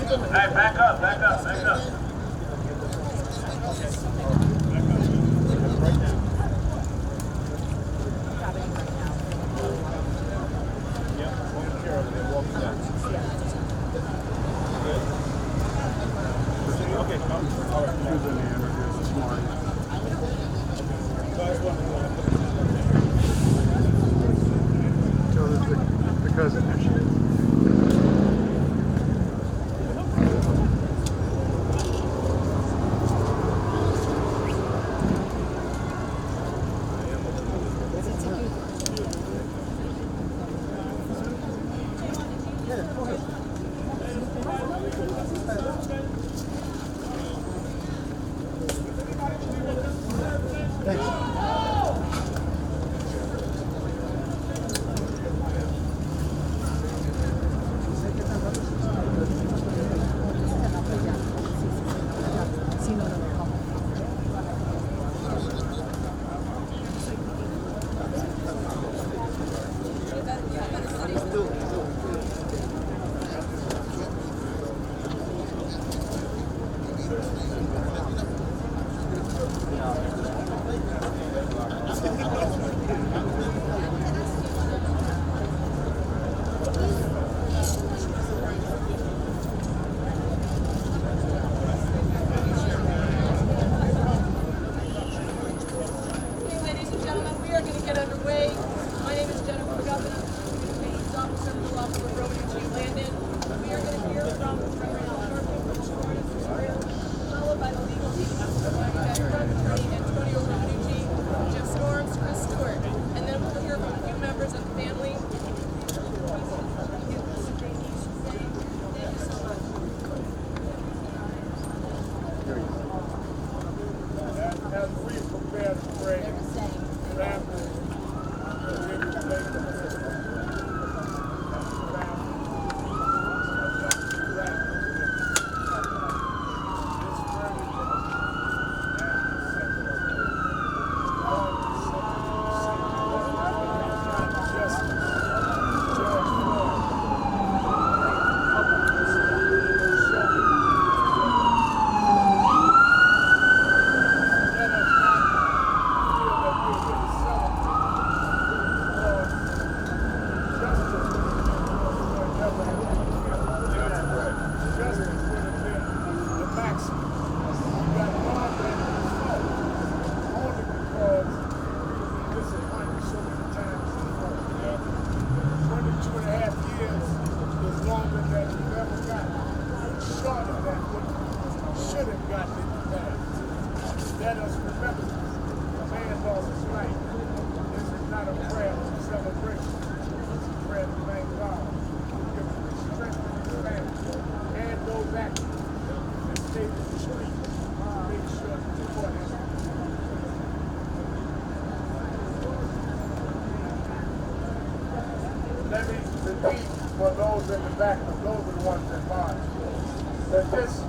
Hey, back up, back up, back up. The cousin actually. For those in the back, those are the ones that mind. That this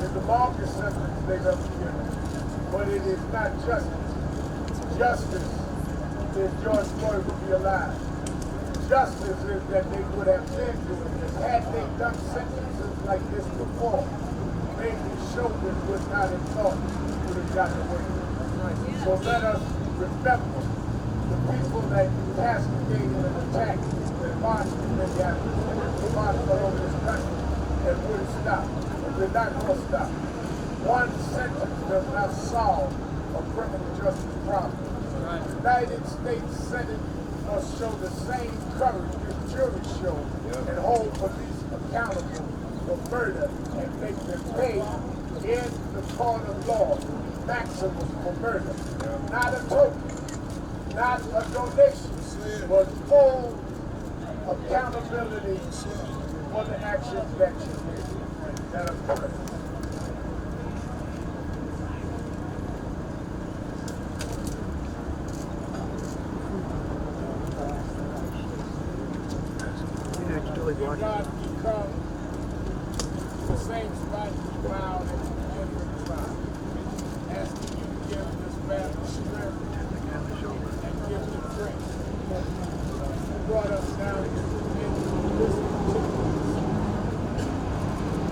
is the longest sentence they've ever given. But it is not justice. Justice is George Floyd would be alive. Justice is that they would have been doing this. Had they done sentences like this before, maybe Chauvin would not have thought he would have gotten away with it. So let us remember the people that castigated and attacked and marched in Minneapolis, marched all over this country, and wouldn't stop. And they're not going to stop. One sentence does not solve a criminal justice problem. The United States Senate must show the same courage this jury showed and hold police accountable for murder and make them pay in the court of law maximum for murder. Not a token, not a donation, but full accountability for the actions that you did that occurred. Did not become the same spot you found at the beginning of the trial. Asking you to give this man the strength and give him grace. You brought us down into this particular.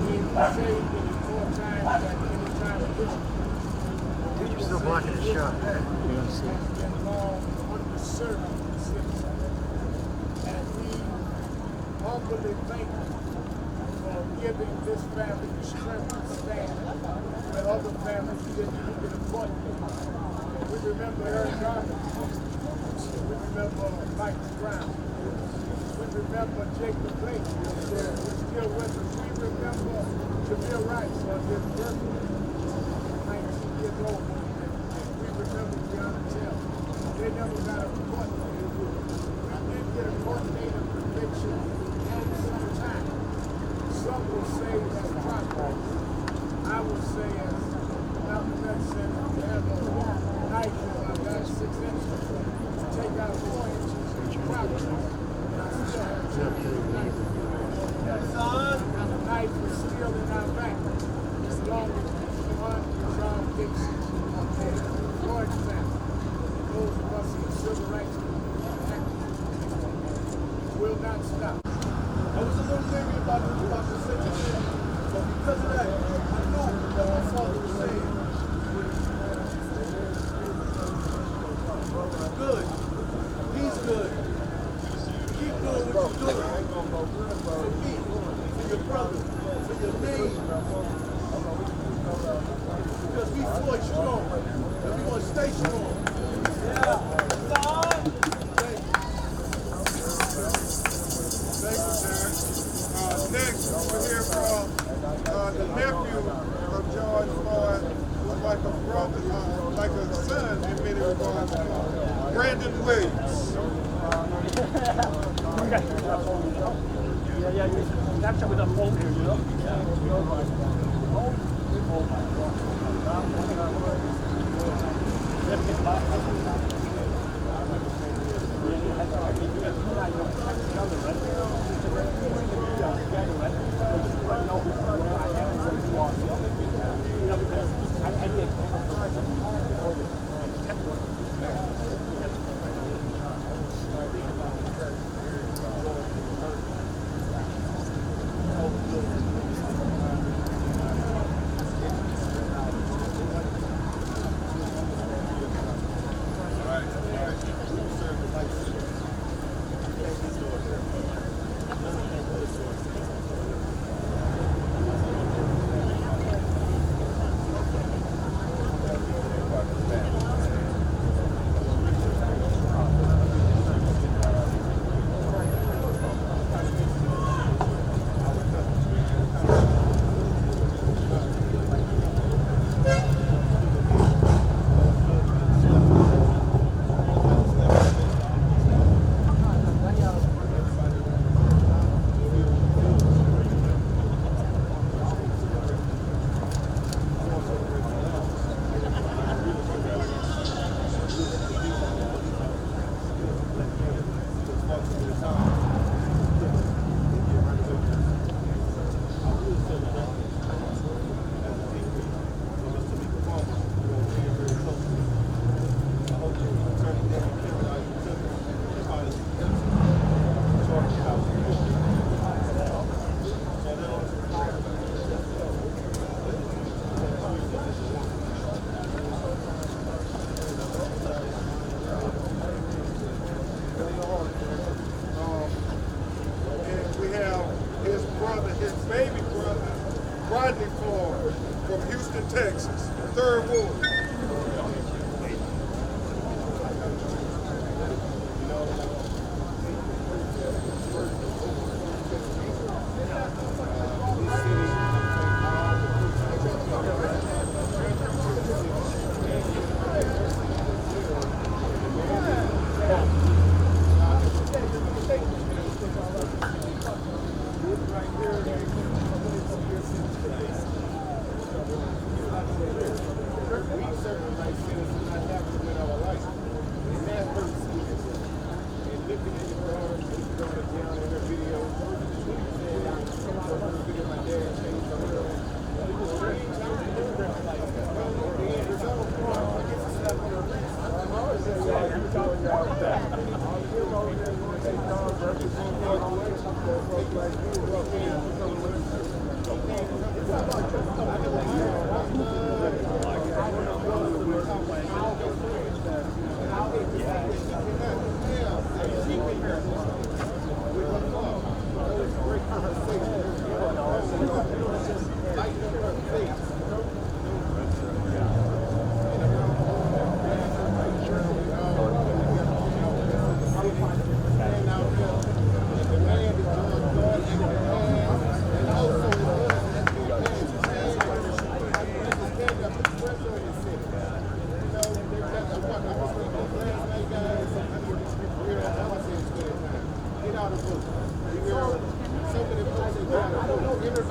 We saved it more times than any time in history. You're still blocking his shot. Has been long underserved citizens. And we humbly thank you for giving this family the strength to stand when other families didn't even afford it. We remember Eric Garner. We remember Mike Brown. We remember Jacob Blake, who's still with us. We remember Jamil Rice on his birthday, 19 years old. We remember Breonna Taylor. They never got a court date. We did get a court date of conviction and some time. Some will say that's progress. I would say as Malcolm X said, you have a knife that's 6 inches. Take out 4 inches of progress. And I still have a knife. The knife is still in our back. As long as we unresolved cases and George family, those of us in the civil rights activists will not stop. I was a little thinking about the situation, but because of that, I know that my father was saying, good. He's good. Keep doing what you're doing. For me, for your brother, for your name. Because we fought strong, and we want to stay strong. Yeah. Thank you, sir. Next, we'll hear from the nephew of George Floyd, who's like a brother, like a son in many regards, Brandon Williams. Yeah, you capture with a phone here, you know? From Houston, Texas, 3rd Ward.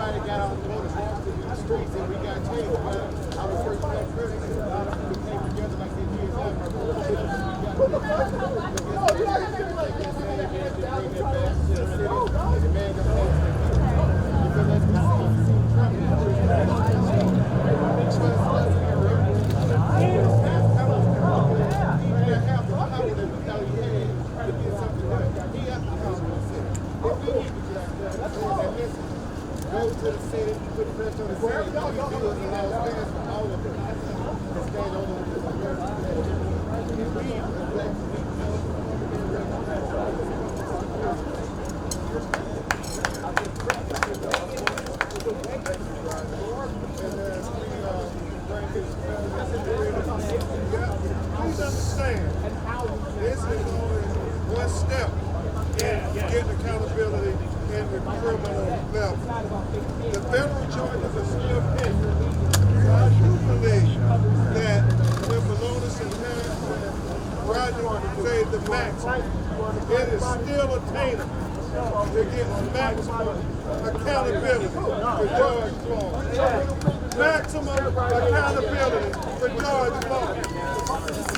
everybody got out and voted in the streets and we got changed. I was first black president. A lot of people came together like they did now. Go to the city, put pressure on the city, and all gas for all of them. And stand on the please understand, this is only one step in getting accountability in the criminal level. The federal charges are still pending. So I do believe that when Malonis and Harris and Roger say the maximum, it is still attainable to get maximum accountability for George Floyd. Maximum accountability for George Floyd.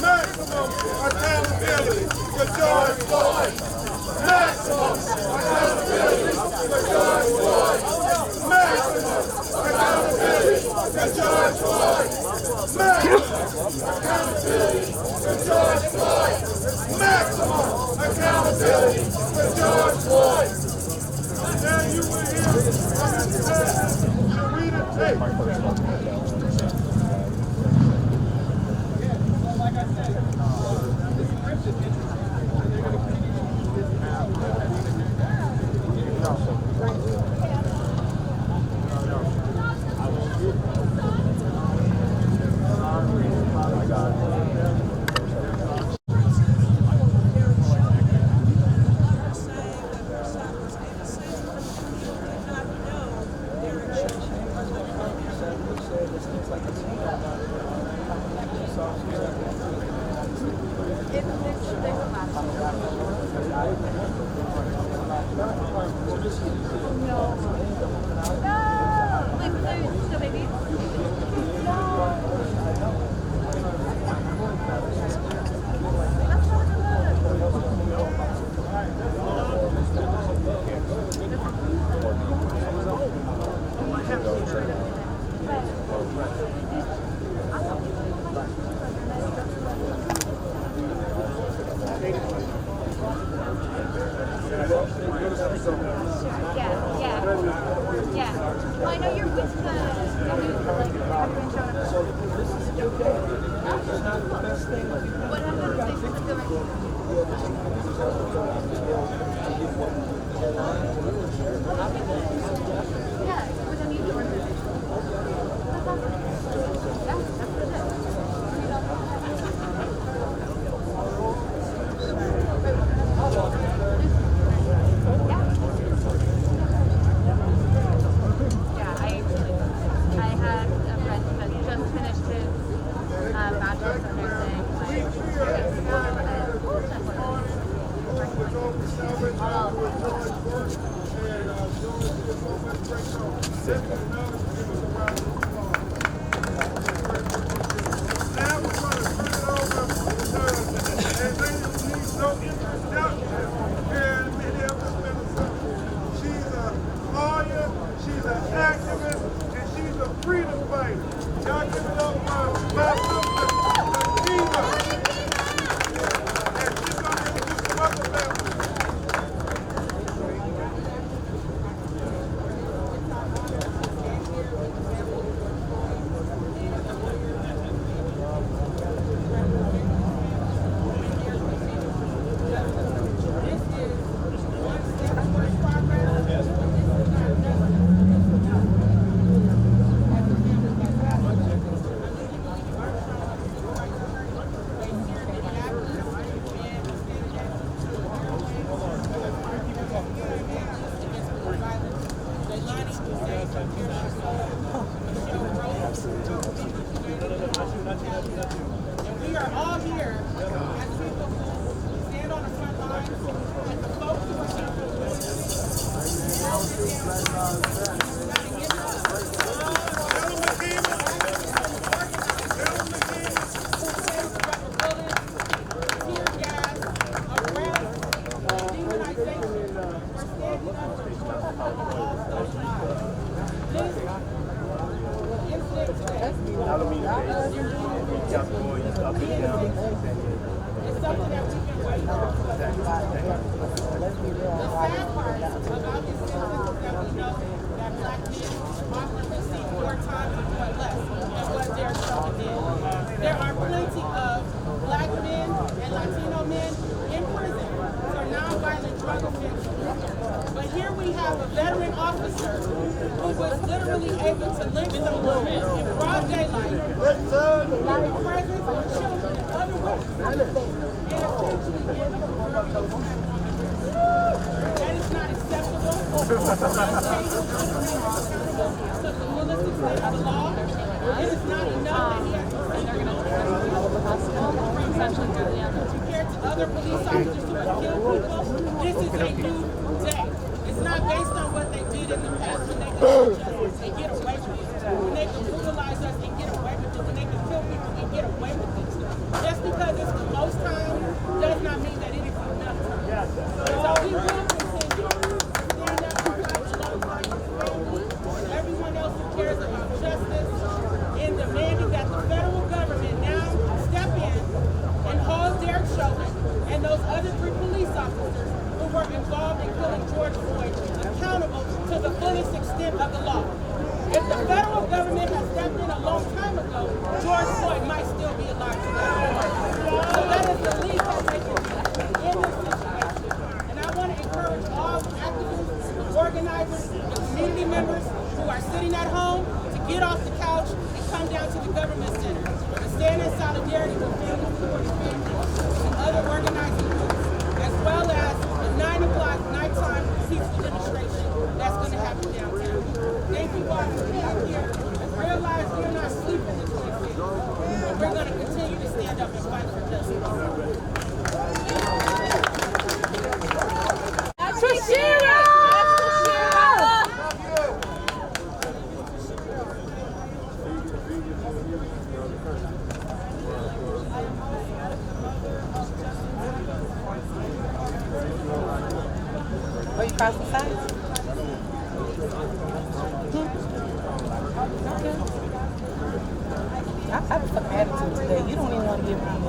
Maximum accountability for George Floyd. Maximum accountability for George Floyd. Maximum accountability for George Floyd. Maximum accountability for George Floyd. Maximum accountability for George Floyd. Now you will hear what it says. Should we take? Stand on the front lines. Alameda base. You got boys up and down. It's something that we can wait on. The sad part about this system is that we know that black men often receive more time and more less than what their children did. There are plenty of black men and Latino men in prison for nonviolent drug offenses. But here we have a veteran officer who was literally able to lynch someone in broad daylight in the presence of children and other witnesses. That is not acceptable. To the fullest extent of the law. It is not enough that he has to compared to other police officers who have killed people. This is a new day. It's not based on what they did in the past when they can judge us and get away with it. When they can brutalize us and get away with it. When they can kill people and get away with it. Just because it's the most time does not mean that it is enough time. So we will continue to stand up and fight alongside the family, everyone else who cares about justice, in demanding that the federal government now step in and hold their Chauvin and those other 3 police officers who were involved in killing George Floyd accountable to the fullest extent of the law. If the federal government had stepped in a long time ago, George Floyd might still be alive today. So that is the least that they can do in this situation. And I want to encourage all activists, organizers, and community members who are sitting at home to get off the couch and come down to the government center and stand in solidarity with families and other organizing groups, as well as the 9 o'clock nighttime peaceful demonstration that's going to happen downtown. Thank you all for being here. Realize we're not sleeping in 26. We're going to continue to stand up and fight for justice. Are you crossing the sides? I have a fucking attitude today. You don't even want to be around me.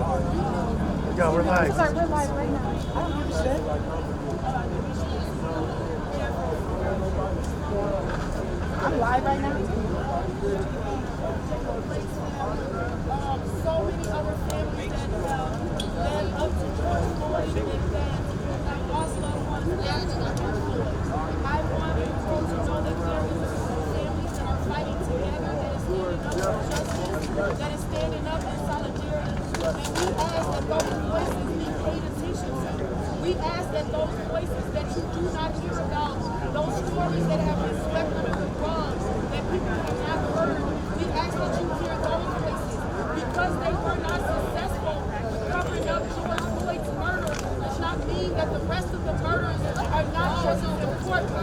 Yo, we're live. Sorry, we're live right now. I don't give a shit. I'm live right now. So many other families that led up to George Floyd and that have lost loved ones after George Floyd. I want people to know that there is families that are fighting together, that is standing up for justice, that is standing up in solidarity. And we ask that those voices be paid attention to. We ask that those voices that you do not hear about, those stories that have been swept under the rug, that people have not heard, we ask that you hear those voices. Because they were not successful covering up George Floyd's murder does not mean that the rest of the murders are not just as important. The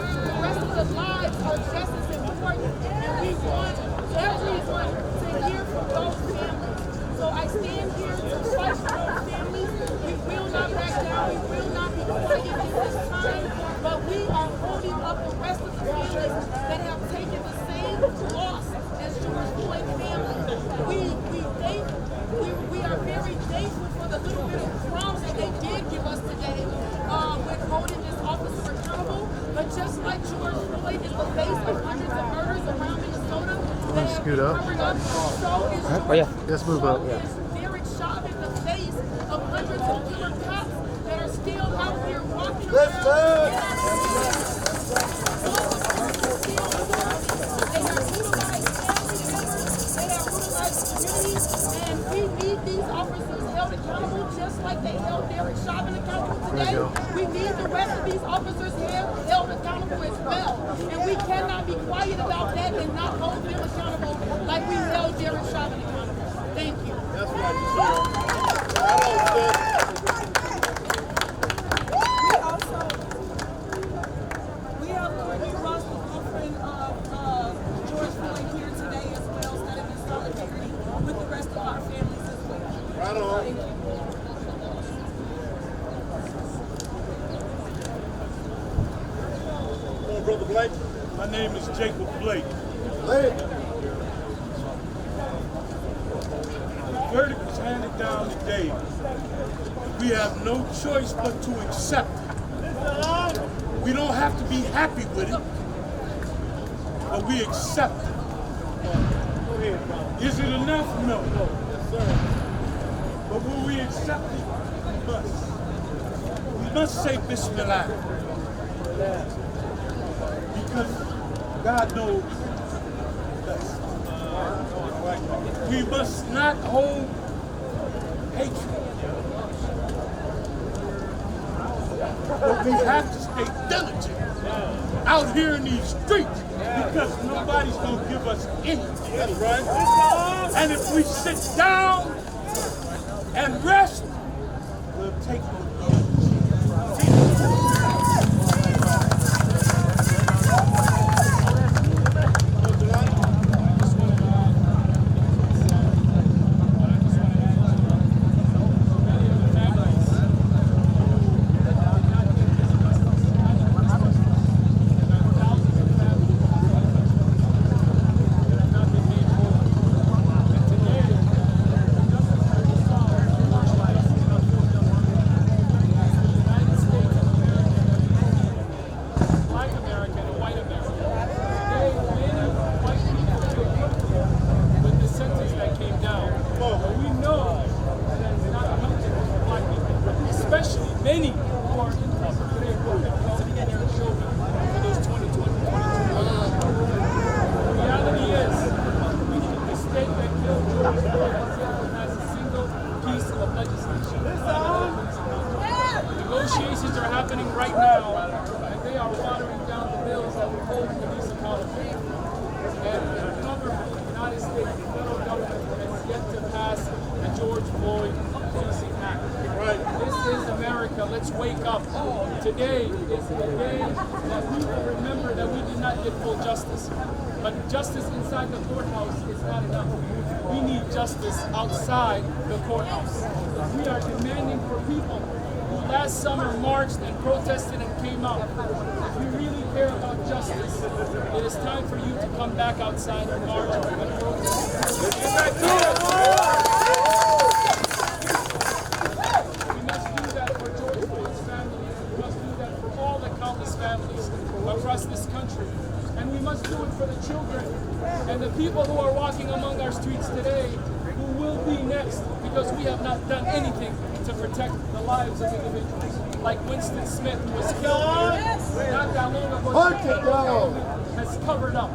rest of the lives are just as important. And we want everyone to hear from those families. So I stand here to fight for those families. We will not back down. We will not be quiet at this time. But we are holding up the rest of the families that have taken the same loss as George Floyd's family. We are very thankful for the little bit of crumbs that they did give us today with holding this officer accountable. But just like George Floyd is the face of hundreds of murders around Minnesota that have been covered up, so is Let's move up. Derek Chauvin the face of hundreds of killer cops that are still out here walking Let's around. go! They are brutalized family members. They are brutalized communities. And we need these officers held accountable just like they held Derek Chauvin accountable today. We need the rest of these officers held accountable as well. And we cannot be quiet about that and not hold them accountable like we held Derek Chauvin accountable. Thank you. That's right. We have Courtney Ross, the girlfriend of George Floyd, here today as well, standing in solidarity with the rest of our families as well. Right on. Thank you. Hello, Brother Blake. My name is Jacob Blake. Blake. around today, we have no choice but to accept it. We don't have to be happy with it, but we accept it. Is it enough? No. But when we accept it, we must say Bismillah. Because God knows best. We must not hold hatred. But we have to stay diligent out here in these streets because nobody's going to give us anything. That's right. And if we sit down and rest, we'll take what we Negotiations are happening right now, and they are watering down the bills that will hold police accountable. And the government, the United States, the federal government, has yet to pass the George Floyd Policing Act. Right. This is America. Let's wake up. Today is the day that we will remember that we did not get full justice. But justice inside the courthouse is not enough. We need justice outside the courthouse. We are demanding for people who last summer marched and protested and came out. If you really care about justice, it is time for you to come back outside and march and protest. Let's get back to it! We must do that for George Floyd's family. We must do that for all the countless families across this country. And we must do it for the children and the people who are walking among our streets today, who will be next, because we have not done anything to protect the lives of individuals. Like Winston Smith, who was killed not that long ago, has covered up.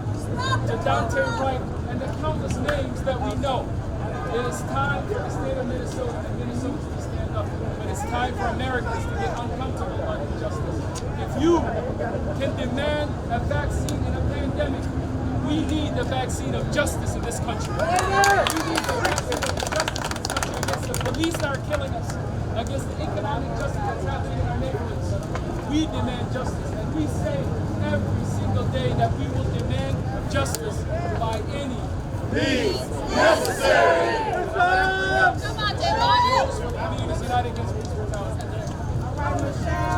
To Dante Wright and the countless names that we know. It is time for the state of Minnesota and Minnesotans to stand up. But it's time for Americans to get uncomfortable about injustice. If you can demand a vaccine in a pandemic, we need the vaccine of justice in this country. We need the vaccine of justice in this country against the police that are killing us, against the economic justice that's happening in our neighborhoods. We demand justice, and we say every single day that we will demand justice by any means necessary. Come on, Jay. United against police brutality. All right, Michelle.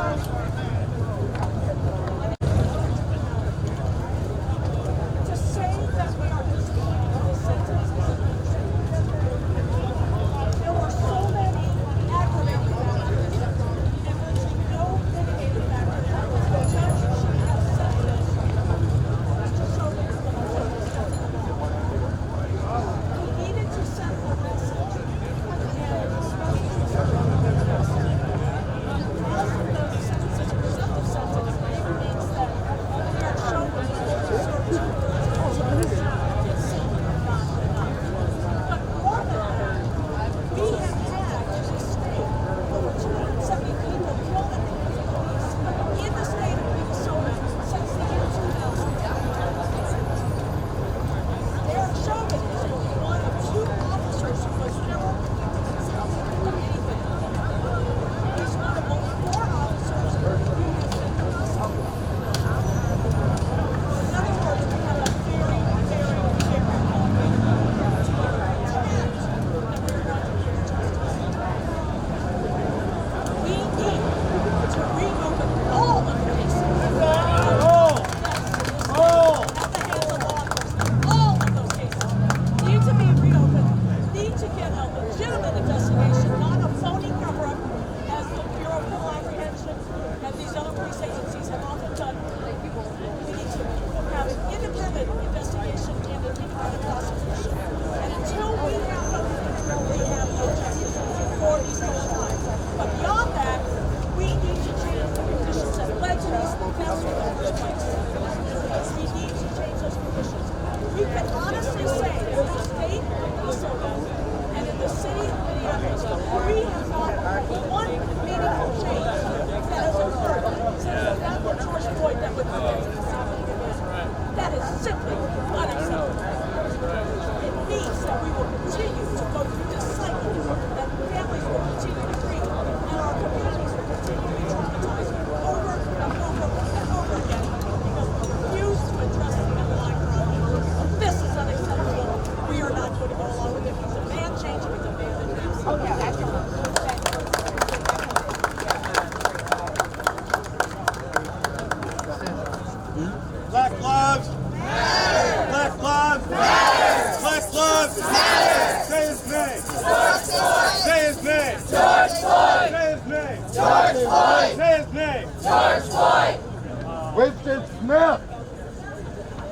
Winston Smith.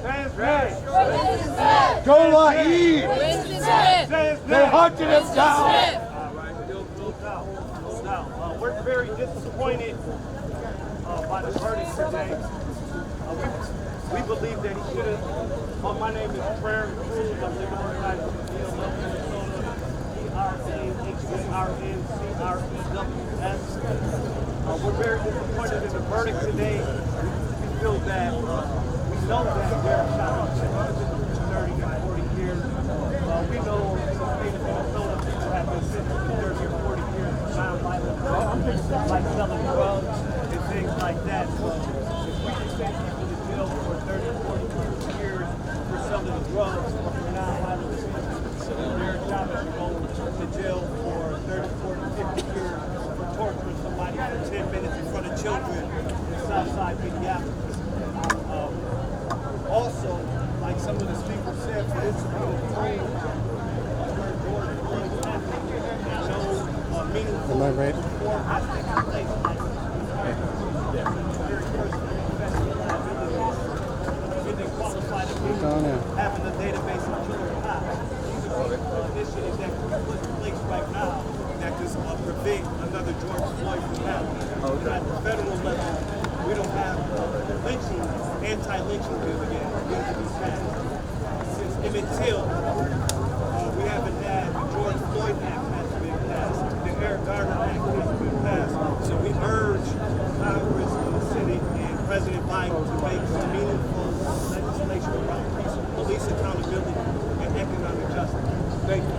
James Smith. Golae. James They Smith. hunted him down. All right, no doubt. We're very disappointed by the verdict today. We believe that he should have. My name is Prayer Cruz. I'm living on the side of Minnesota. PRNCREWS. We're very disappointed in the verdict today. We feel that we know that Derek Chauvin should have been 30 and 40 years. We know the state of Minnesota people have been sentenced to 30 or 40 years for non-violent crimes, like selling drugs and things like that. So if we can send people to jail for 30 or 40 years for selling drugs or for non-violent offenses, Derek Chauvin should go to jail for 30, 40, 50 years for torturing somebody for 10 minutes in front of children in Southside Minneapolis. Also, like some of the speakers said, for this to be the thing where George Floyd's happening, no meaningful reform has taken place. Very personal professional liability. It didn't qualify to be having a database of killer cops. These are initiatives that can be put in place right now that could prevent another George Floyd from happening. At the federal level, we don't have lynching, anti-lynching bill yet. Since Emmett Till, we haven't had the George Floyd Act has been passed, the Eric Garner Act has been passed. So we urge Congress and the Senate and President Biden to make some meaningful legislation around police accountability and economic justice. Thank you.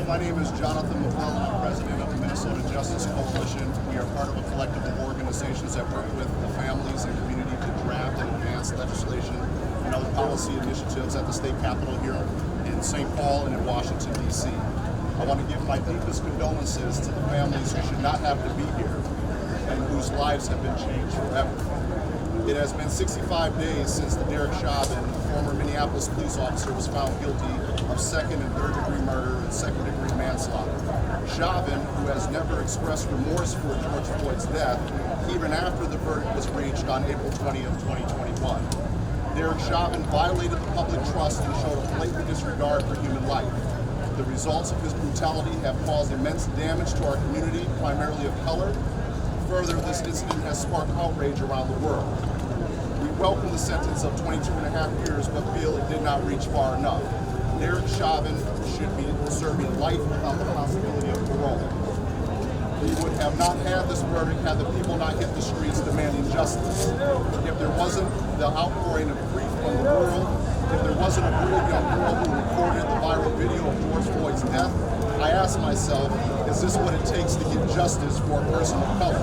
My name is Jonathan McClellan. I'm president of the Minnesota Justice Coalition. We are part of a collective of organizations that work with the families and community to draft and advance legislation and other policy initiatives at the state capitol here in St. Paul and in Washington, D.C. I want to give my deepest condolences to the families who should not have to be here and whose lives have been changed forever. It has been 65 days since the Derek Chauvin, former Minneapolis police officer, was found guilty of second and third degree murder and second degree manslaughter. Chauvin, who has never expressed remorse for George Floyd's death, even after the verdict was reached on April 20th, 2021. Derek Chauvin violated the public trust and showed a blatant disregard for human life. The results of his brutality have caused immense damage to our community, primarily of color. Further, this incident has sparked outrage around the world. We welcome the sentence of 22.5 years, but feel it did not reach far enough. Derek Chauvin should be serving life without the possibility of parole. We would have not had this verdict had the people not hit the streets demanding justice. If there wasn't the outpouring of grief from the world, if there wasn't a brave young girl who recorded the viral video of George Floyd's death, I ask myself, is this what it takes to get justice for a person of color?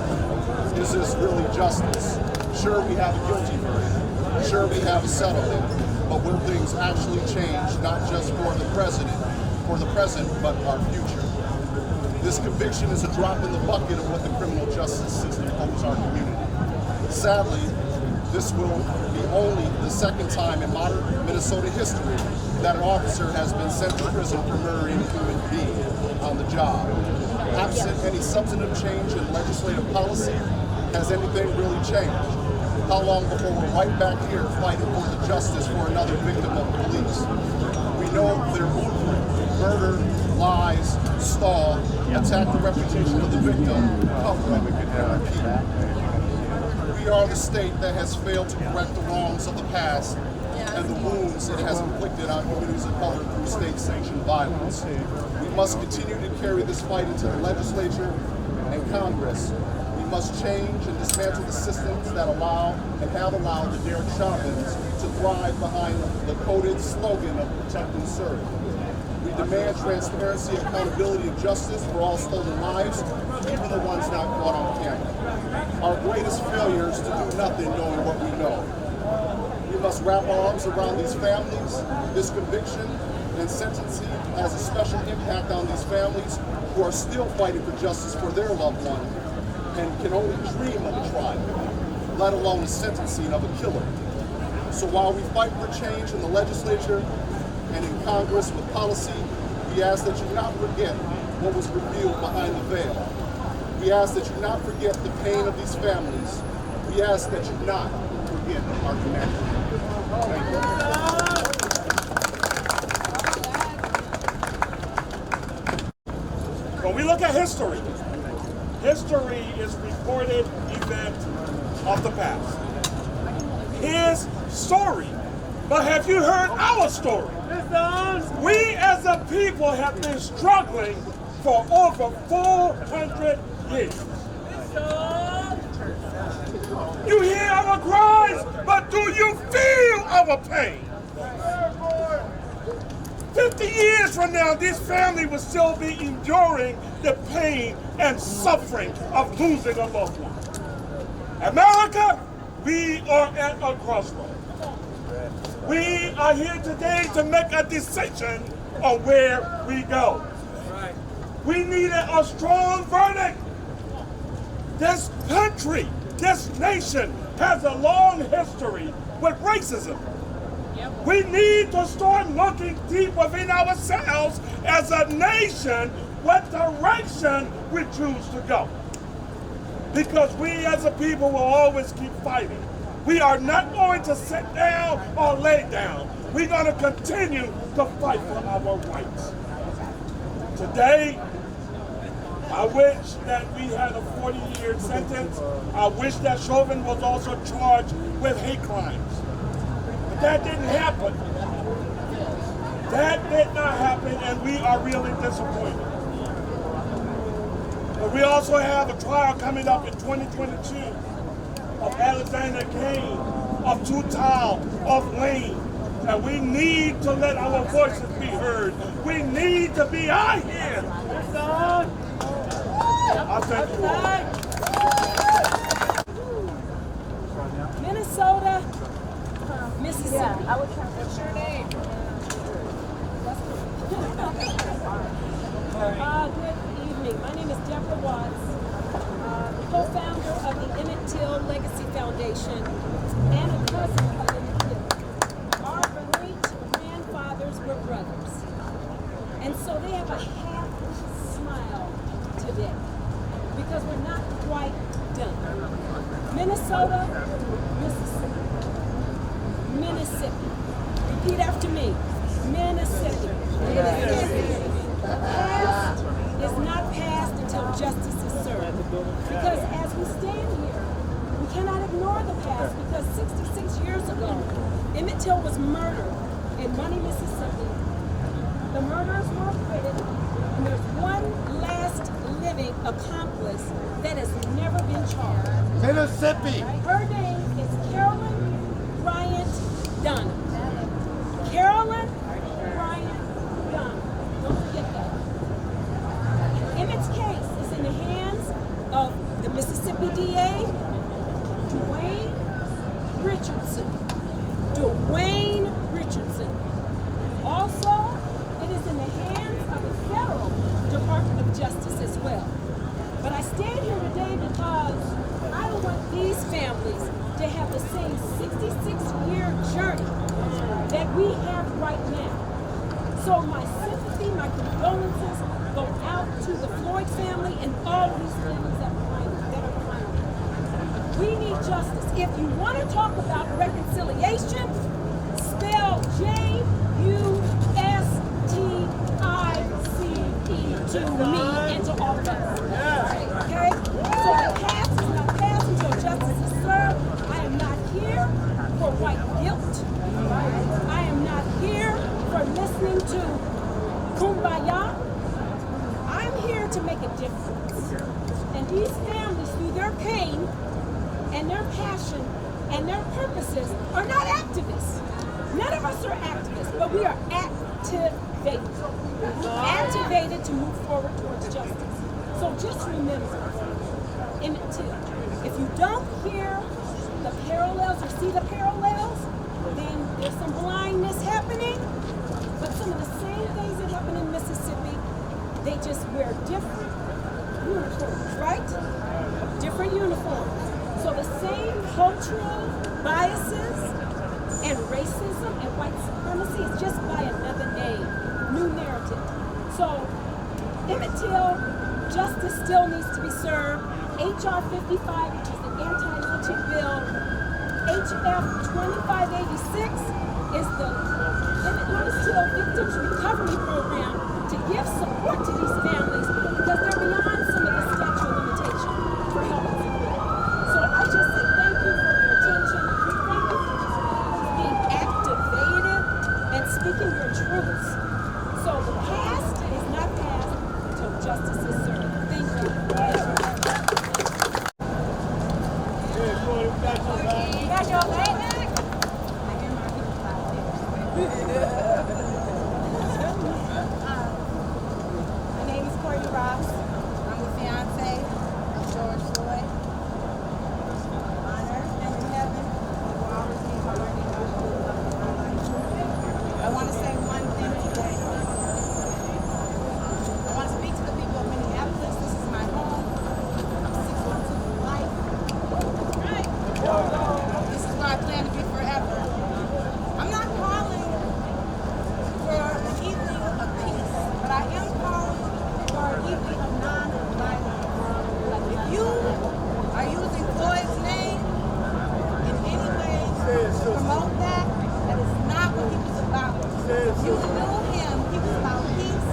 Is this really justice? Sure, we have a guilty verdict. Sure, we have a settlement. But will things actually change, not just for the present, but our future? This conviction is a drop in the bucket of what the criminal justice system owes our community. Sadly, this will be only the second time in modern Minnesota history that an officer has been sent to prison for murdering a human being on the job. Absent any substantive change in legislative policy, has anything really changed? How long before we're right back here fighting for the justice for another victim of police? We know their blueprint: murder, lies, stall, attack the reputation of the victim, cover up, and repeat. We are the state that has failed to correct the wrongs of the past and the wounds it has inflicted on communities of color through state-sanctioned violence. We must continue to carry this fight into the legislature and Congress. We must change and dismantle the systems that allow and have allowed the Derek Chauvins to thrive behind the coded slogan of protect and serve. We demand transparency, accountability, and justice for all stolen lives, even the ones not caught on camera. Our greatest failure is to do nothing knowing what we know. We must wrap our arms around these families. This conviction and sentencing has a special impact on these families who are still fighting for justice for their loved one and can only dream of a trial, let alone the sentencing of a killer. So while we fight for change in the legislature and in Congress with policy, we ask that you not forget what was revealed behind the veil. We ask that you not forget the pain of these families. We ask that you not forget our humanity. Thank you. When we look at history, history is recorded event of the past. His story. But have you heard our story? We as a people have been struggling for over 400 years. You hear our cries, but do you feel our pain? 50 years from now, this family will still be enduring the pain and suffering of losing a loved one. America, we are at a crossroads. We are here today to make a decision on where we go. We needed a strong verdict. This country, this nation has a long history with racism. We need to start looking deep within ourselves as a nation what direction we choose to go. Because we as a people will always keep fighting. We are not going to sit down or lay down. We're going to continue to fight for our rights. Today, I wish that we had a 40-year sentence. I wish that Chauvin was also charged with hate crimes. But that didn't happen. That did not happen, and we are really disappointed. But we also have a trial coming up in 2022 of Alexander Kane, of Tutal, of Lane. And we need to let our voices be heard. We need to be out here. I thank you all. Minnesota, Mississippi. What's your name? Good evening. My name is Deborah Watts, co-founder of the Emmett Till Legacy Foundation and a cousin of Emmett Till. Our great grandfathers were brothers, and so they have a half smile today because we're not quite done. Minnesota, Mississippi. Mississippi. Repeat after me. Mississippi. Mississippi. The past is not past until justice is served. Because as we stand here, we cannot ignore the past because 66 years ago, Emmett Till was murdered in Money, Mississippi. The murderers were acquitted, and there's one last living accomplice that has never been charged. Mississippi. Her name is Carolyn Bryant Dunham. Carolyn Bryant Dunham. Don't forget that. Emmett's case is in the hands of the Mississippi DA, Dwayne Richardson. Dwayne Richardson. Also, it is in the hands of the federal Department of Justice as well. But I stand here today because I don't want these families to have the same 66-year journey that we have right now. So my sympathy, my condolences go out to the Floyd family and all of these families that are behind them. We need justice. If you want to talk about reconciliation, spell Justice to me and to all of us. Okay? So the past is not past until justice is served. I am not here for white guilt. I am not here for listening to Kumbaya. I'm here to make a difference. And these families, through their pain and their passion and their purposes, are not activists. None of us are activists, but we are activists. activated to move forward towards justice. So just remember, Emmett Till, if you don't hear the parallels or see the parallels, then there's some blindness happening. But some of the same things that happen in Mississippi, they just wear different uniforms, right? Different uniforms. So the same cultural biases and racism and white supremacy is just by another name, new narrative. So Emmett Till, justice still needs to be served. HR 55, which is the anti-lynching bill, HF 2586 is the Emmett Till Victims Recovery Program to give support to these families because they're beyond some of the statute of limitation for help and support. So I just say thank you for your attention. Thank you for being activated and speaking your truths. So the past is not past until justice is served. Thank you. You got your bag back? My name is Courtney Ross. I'm the fiance of George Floyd. Honor and in heaven, you will always be my learning my life. I want to say one thing today. I want to speak to the people of Minneapolis. This is my home. I'm 6 months into life. Right. This is where I plan to be forever. I'm not calling for an evening of peace, but I am calling for an evening of non-violence. If you are using Floyd's name in any way to promote that, that is not what he was about. If you knew him, he was about peace,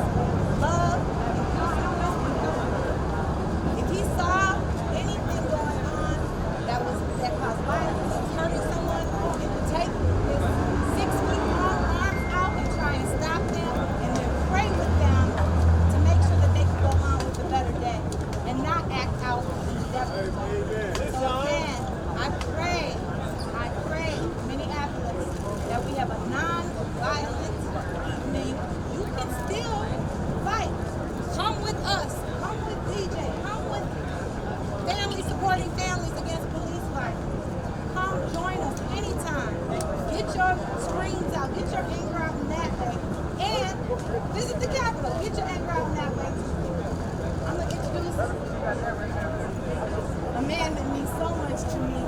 love, inclusiveness, and government. If he saw anything going on that caused violence, hurting someone, he would take his 6-foot-long arms out and try and stop them, and then pray with them to make sure that they can go on with a better day and not act out indefinitely. So again, I pray, Minneapolis, that we have a non-violent evening. You can still fight. Come with us. Come with DJ. Come with families supporting families against police violence. Come join us anytime. Get your screens out. Get your anger out in that way. And visit the Capitol. Get your anger out in that way. I'm going to introduce a man that means so much to me,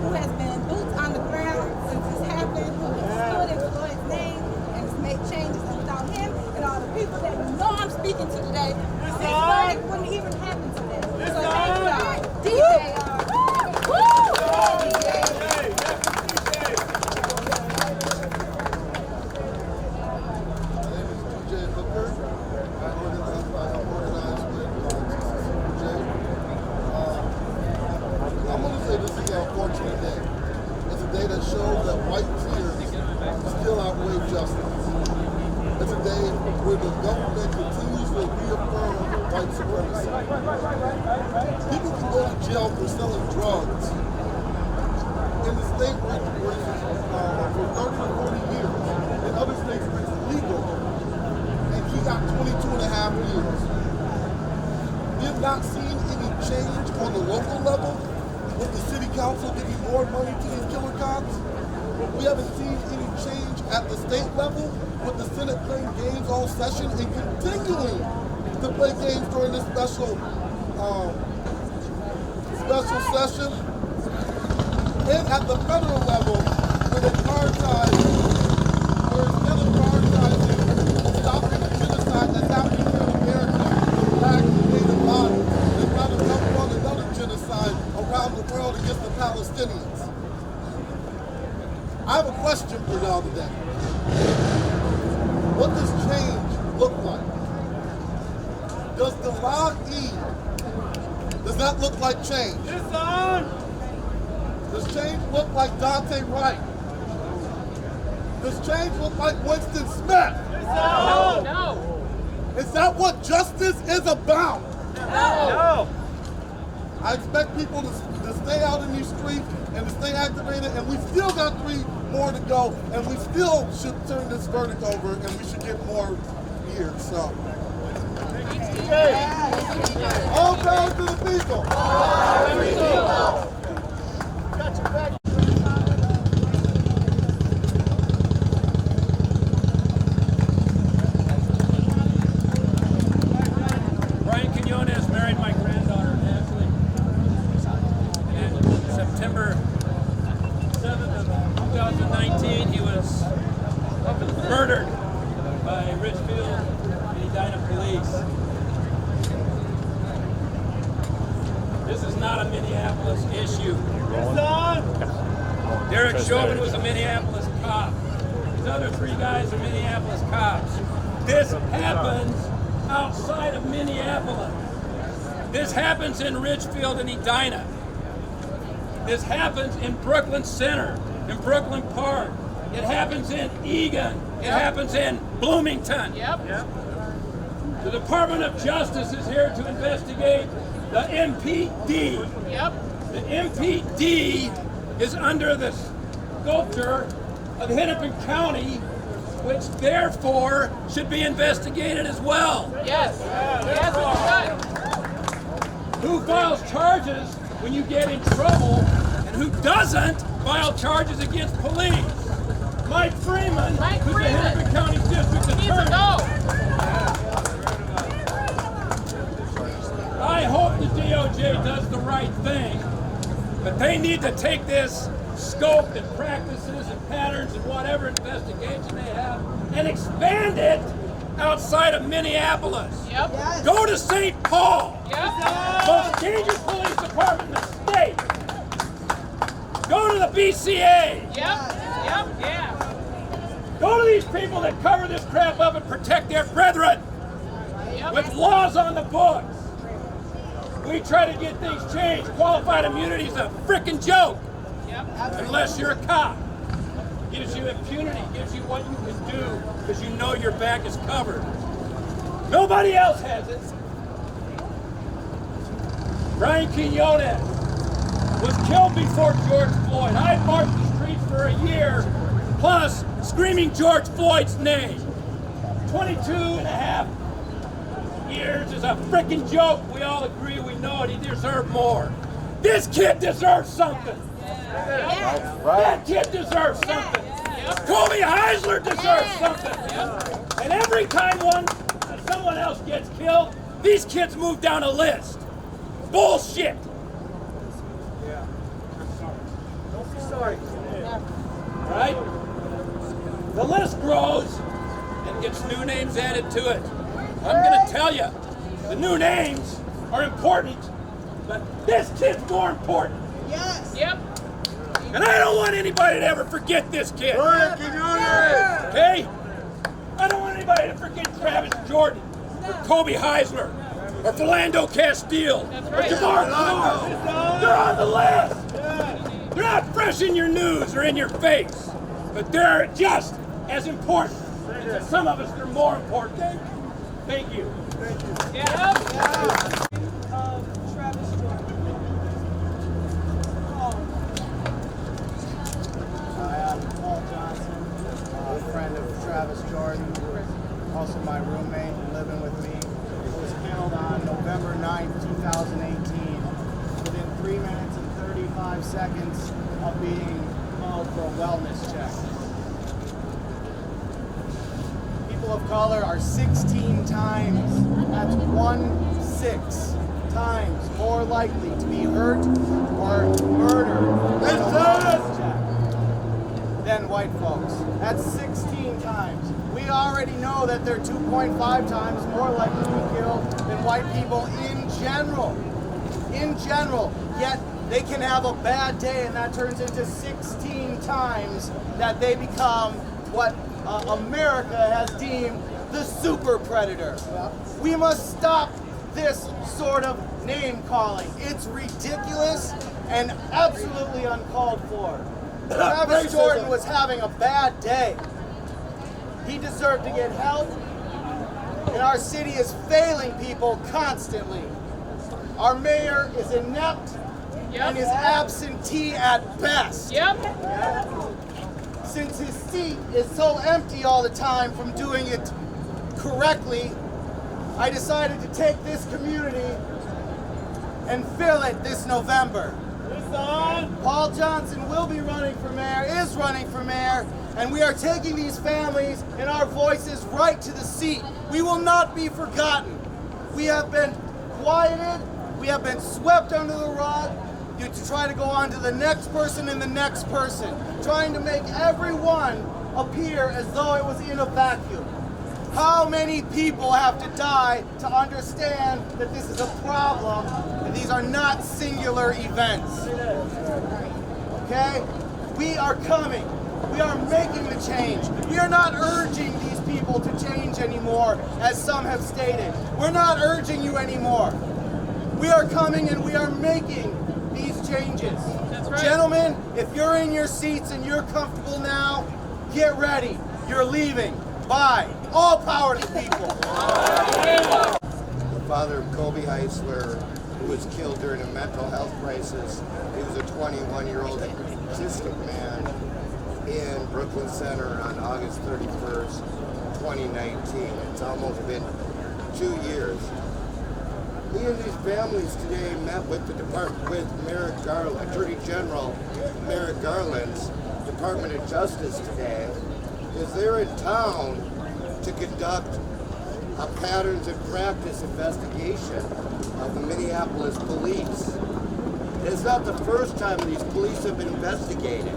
who has been boots on the ground since this happened, who has stood in Floyd's name and has made changes. And without him and all the people that know I'm speaking to today, this Floyd wouldn't even happen today. So thank y'all. DJ. I'm going to say this is an unfortunate day. It's a day that shows that white fears still outweigh justice. It's a day where the government continues to reaffirm white supremacy. People can go to jail for selling drugs in the state where it's for 30 to 40 years. In other states where it's legal. And he got 22 and a half years. We have not seen any change on the local level with the city council giving more money to these killer cops. We haven't seen any change at the state level with the Senate playing games all session and continuing to play games during this special session. And at the federal level, where they prioritize, where instead of prioritizing stopping the genocide that's happening here in America, the black and native bodies, they'd rather help run another genocide around the world against the Palestinians. I have a question for y'all today. What does change look like? Does the Law E, does that look like change? It's on! Does change look like Dante Wright? Does change look like Winston Smith? It's on! No. Is that what justice is about? No! I expect people to stay out in these streets and to stay activated, and we still got 3 more to go, and we still should turn this verdict over, and we should get more years. So, all power to the people. Got your back. Brian Quinones married my granddaughter, Ashley. And September 7th of 2019, he was murdered by Richfield and Edina police. This is not a Minneapolis issue. Derek Chauvin was a Minneapolis cop. These other 3 guys are Minneapolis cops. This happens outside of Minneapolis. This happens in Richfield and Edina. This happens in Brooklyn Center, in Brooklyn Park. It happens in Eagan. It happens in Bloomington. The Department of Justice is here to investigate the MPD. The MPD is under the sculpture of Hennepin County, which therefore should be investigated as well. Yes, it should. Who files charges when you get in trouble, and who doesn't file charges against police? Mike Freeman, who's the Hennepin County District Attorney. I hope the DOJ does the right thing, but they need to take this scope and practices and patterns and whatever investigation they have and expand it outside of Minneapolis. Go to St. Paul, most dangerous police department in the state. Go to the BCA. Go to these people that cover this crap up and protect their brethren with laws on the books. We try to get things changed. Qualified immunity is a frickin' joke. Unless you're a cop. Gives you impunity, gives you what you can do because you know your back is covered. Nobody else has it. Brian Quinones was killed before George Floyd. I marched the streets for a year, plus screaming George Floyd's name. 22 and a half years is a frickin' joke. We all agree, we know it. He deserved more. This kid deserves something. That kid deserves something. Kobe Heisler deserves something. And every time someone else gets killed, these kids move down a list. Bullshit. Don't be sorry. Right? The list grows and gets new names added to it. I'm going to tell you, the new names are important, but this kid's more important. And I don't want anybody to ever forget this kid. Okay? I don't want anybody to forget Travis Jordan, or Kobe Heisler, or Philando Castile, or Jamar Carr. They're on the list. They're not fresh in your news or in your face, but they're just as important. And to some of us, they're more important. Thank you. Travis Jordan. I'm Paul Johnson, a friend of Travis Jordan, also my roommate living with me. He was killed on November 9th, 2018, within 3 minutes and 35 seconds of being called for a wellness check. People of color are 16 times, that's 16 times more likely to be hurt or murdered than white folks. That's 16 times. We already know that they're 2.5 times more likely to be killed than white people in general. In general. Yet they can have a bad day and that turns into 16 times that they become what America has deemed the super predator. We must stop this sort of name calling. It's ridiculous and absolutely uncalled for. Travis Jordan was having a bad day. He deserved to get help, and our city is failing people constantly. Our mayor is inept and is absentee at best. Since his seat is so empty all the time from doing it correctly, I decided to take this community and fill it this November. Paul Johnson will be running for mayor, is running for mayor, and we are taking these families and our voices right to the seat. We will not be forgotten. We have been quieted, we have been swept under the rug to try to go on to the next person and the next person, trying to make everyone appear as though it was in a vacuum. How many people have to die to understand that this is a problem and these are not singular events? Okay? We are coming. We are making the change. We are not urging these people to change anymore, as some have stated. We're not urging you anymore. We are coming and we are making these changes. That's right. Gentlemen, if you're in your seats and you're comfortable now, get ready. You're leaving. Bye. All power to people. The father of Kobe Heisler, who was killed during a mental health crisis. He was a 21-year-old autistic man in Brooklyn Center on August 31st, 2019. It's almost been 2 years. Me and these families today met with the department, with Merrick Garland, Attorney General Merrick Garland's Department of Justice today, because they're in town to conduct a patterns and practice investigation of the Minneapolis police. It's not the first time these police have been investigated.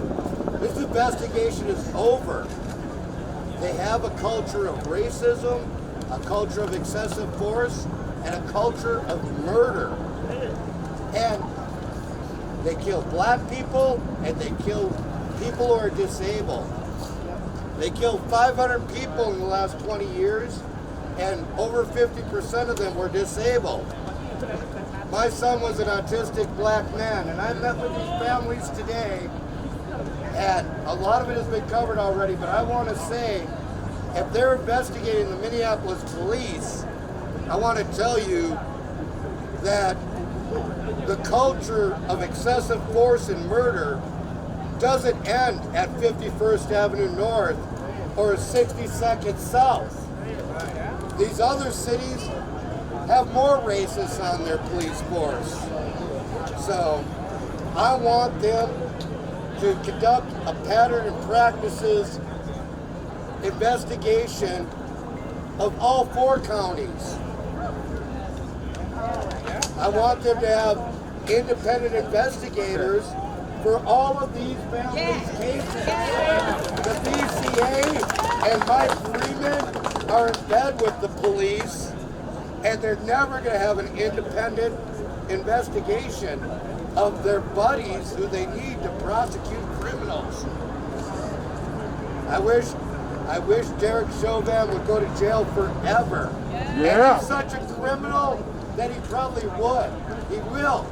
This investigation is over. They have a culture of racism, a culture of excessive force, and a culture of murder. And they kill black people, and they kill people who are disabled. They killed 500 people in the last 20 years, and over 50% of them were disabled. My son was an autistic black man, and I met with these families today, and a lot of it has been covered already, but I want to say, if they're investigating the Minneapolis police, I want to tell you that the culture of excessive force and murder doesn't end at 51st Avenue North or 62nd South. These other cities have more racists on their police force. So I want them to conduct a pattern and practices investigation of all 4 counties. I want them to have independent investigators for all of these families' cases. The BCA and Mike Freeman are in bed with the police, and they're never going to have an independent investigation of their buddies who they need to prosecute criminals. I wish Derek Chauvin would go to jail forever. Yeah. And he's such a criminal that he probably would. He will.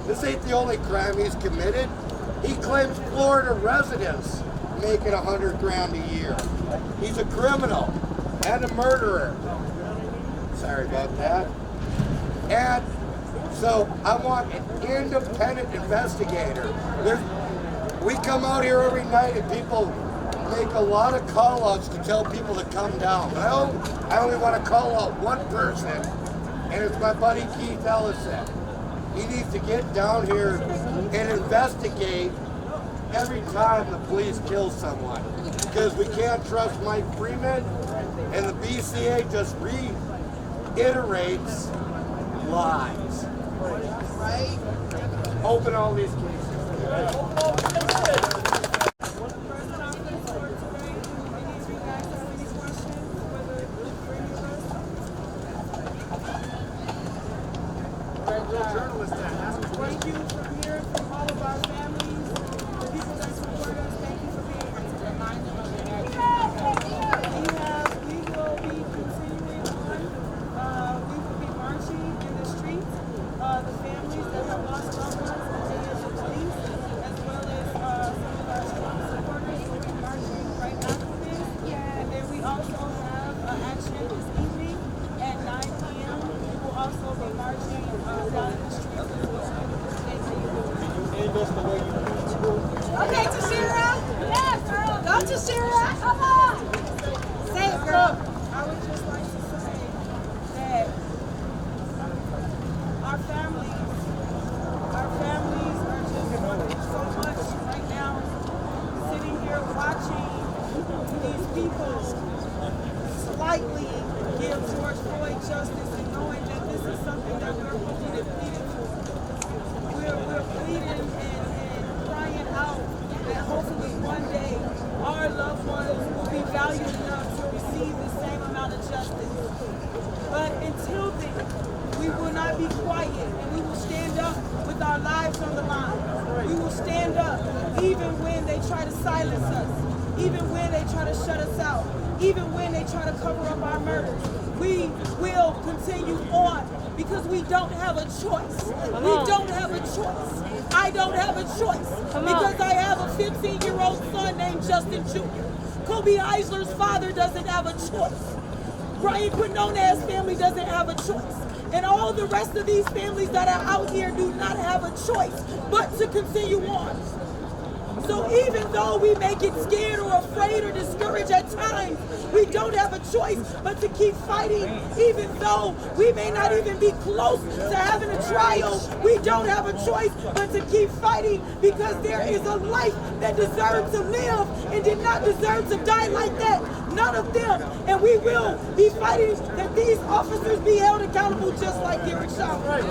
This ain't the only crime he's committed. He claims Florida residents making $100 grand a year. He's a criminal and a murderer. Sorry about that. And so I want an independent investigator. We come out here every night and people make a lot of call-outs to tell people to come down. Well, I only want to call out one person, and it's my buddy Keith Ellison. He needs to get down here and investigate every time the police kill someone, because we can't trust Mike Freeman, and the BCA just reiterates lies. Right? Open all these cases. Thank you for hearing from all of our families, the people that support us. Thank you for being here to remind them of their actions. We will be continuing on. We will be marching in the streets. The families that have lost loved ones in the day of the police, as well as some of our strong supporters will be marching right after this. And then we also have action this evening at 9 p.m. We will also be marching love us the way you need to. Okay, Tashira. Yes, girl. Go, Tashira. Come on. Say it, girl. I would just like to say that our families are just going through so much right now. Sitting here watching these people slightly give George Floyd justice and knowing that this is something that we're hoping and pleading for. We're pleading and crying out that hopefully one day our loved ones will be valued enough to receive the same amount of justice. But until then, we will not be quiet and we will stand up with our lives on the line. We will stand up even when they try to silence us, even when they try to shut us out, even when they try to cover up our murders. We will continue on because we don't have a choice. We don't have a choice. I don't have a choice because I have a 15-year-old son named Justin Jr. Kobe Eisler's father doesn't have a choice. Brian Quinones' family doesn't have a choice. And all the rest of these families that are out here do not have a choice but to continue on. So even though we may get scared or afraid or discouraged at times, we don't have a choice but to keep fighting. Even though we may not even be close to having a trial, we don't have a choice but to keep fighting because there is a life that deserves to live and did not deserve to die like that. None of them. And we will be fighting that these officers be held accountable just like Derek Chauvin.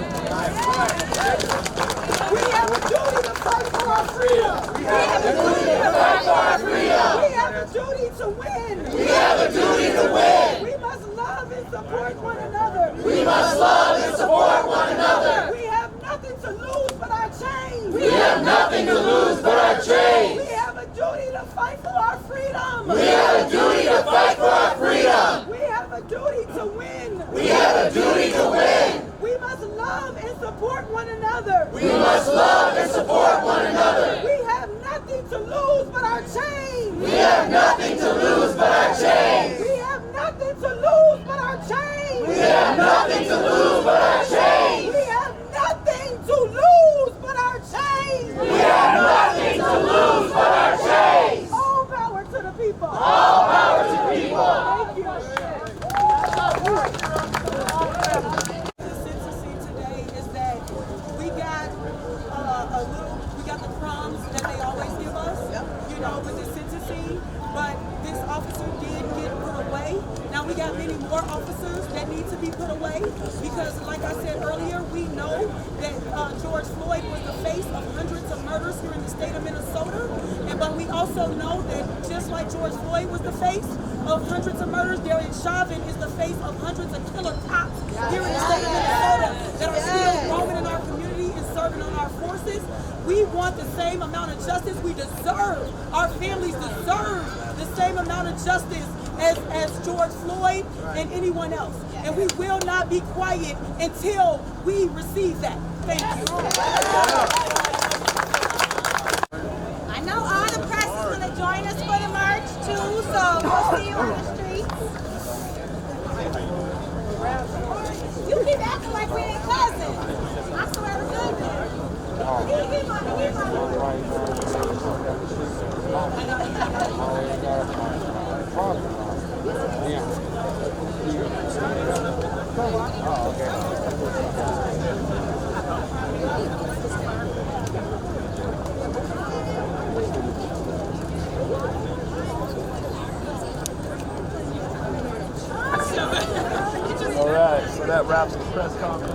We have a duty to fight for our freedom. We have a duty to fight for our freedom. We have a duty to win. We have a duty to win. We must love and support one another. We must love and support one another. We have nothing to lose but our chains. We have nothing to lose but our chains. We have a duty to fight for our freedom. We have a duty to fight for our freedom. We have a duty to win. We have a duty to win. We must love and support one another. We must love and support one another. We have nothing to lose but our chains. We have nothing to lose but our chains. We have nothing to lose but our chains. We have nothing to lose but our chains. We have nothing to lose but our chains. We have nothing to lose but our chains. All power to the people. All power to the people. Thank you. We got the crumbs that they always give us, you know, with the sentencing, but this officer did get put away. Now we got many more officers that need to be put away because, like I said earlier, we know that George Floyd was the face of hundreds of murders here in the state of Minnesota, but we also know that just like George Floyd was the face of hundreds of murders, Derek Chauvin is the face of hundreds of killer cops here in the state of Minnesota that are still roaming in our community and serving on our forces. We want the same amount of justice we deserve. Our families deserve the same amount of justice as George Floyd and anyone else. And we will not be quiet until we receive that. Thank you. I know all the press is going to join us for the march too, so we'll see you on the streets. You keep acting like we ain't cousins. I swear to goodness. All right, so that wraps the press conference.